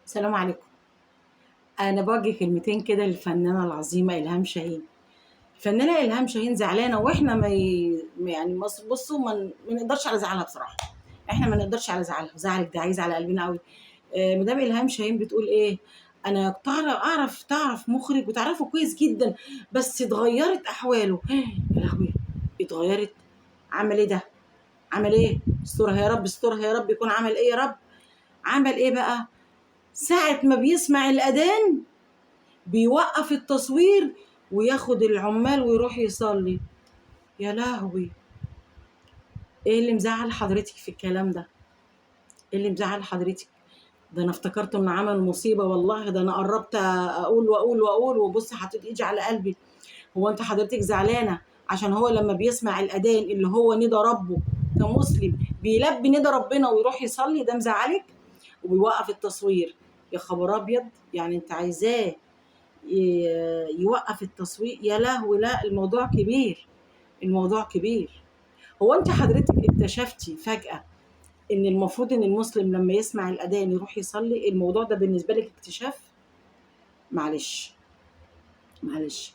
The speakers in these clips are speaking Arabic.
السلام عليكم. أنا باوجه كلمتين كده للفنانة العظيمة إلهام شاهين. الفنانة إلهام شاهين زعلانة وإحنا يعني بصوا ما نقدرش على زعلها بصراحة. إحنا ما نقدرش على زعلها، زعلِك ده عايز على قلبنا أوي. مدام إلهام شاهين بتقول إيه، أنا كنت تعرف مخرج وتعرفه كويس جدًا، بس اتغيّرت أحواله. يا لهوي! اتغيّرت! عمل إيه ده؟ عمل إيه؟ استرها يا رب، استرها يا رب، يكون عمل إيه يا رب؟ عمل إيه بقى؟ ساعة ما بيسمع الأذان بيوقّف التصوير وياخد العمّال ويروح يصلّي. يا لهوي! إيه اللي مزعّل حضرتِك في الكلام ده؟ إيه اللي مزعّل حضرتِك؟ ده أنا افتكرت إنه عمل مصيبة والله، ده أنا قرّبت أقول وأقول وأقول وبُصّي حطيت إيدي على قلبي. هو أنتِ حضرتِك زعلانة عشان هو لمّا بيسمع الأذان اللي هو ندى ربّه كمسلم بيلبّي ندى ربنا ويروح يصلّي، ده مزعّلِك؟ وبيوقّف التصوير. يا خبر أبيض! يعني أنتِ عايزاه يوقّف التصوير؟ يا لهوي! لأ، الموضوع كبير، الموضوع كبير. هو أنتِ حضرتِك اكتشفتِ فجأة إن المفروض إن المسلم لمّا يسمع الأذان يروح يصلّي؟ الموضوع ده بالنسبة لِك اكتشاف؟ معلش، معلش،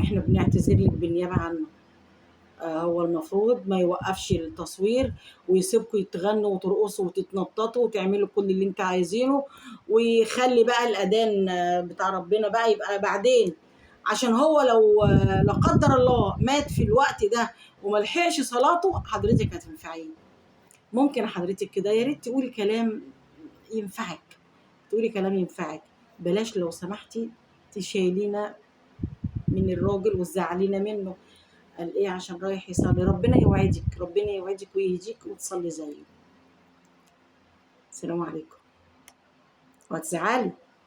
إحنا بنعتذر لِك بالنيابة عنه. هو المفروض ما يوقّفش التصوير ويسيبكم تغنوا وترقصوا وتتنططوا وتعملوا كل اللي أنتم عايزينه، ويخلّي بقى الأذان بتاع ربنا بقى يبقى بعدين، عشان هو لو لا قدّر الله مات في الوقت ده وما لحقش صلاته حضرتِك هتنفعيه. ممكن حضرتِك كده يا ريت تقولي كلام ينفعِك، تقولي كلام ينفعِك، بلاش لو سمحتِ تشيلينا من الراجل وتزعّلينا منه. قال إيه عشان رايح يصلّي. ربنا يوعدِك، ربنا يوعدِك ويهديكِ وتصلّي زيه. السلام عليكم. وهتزعلي.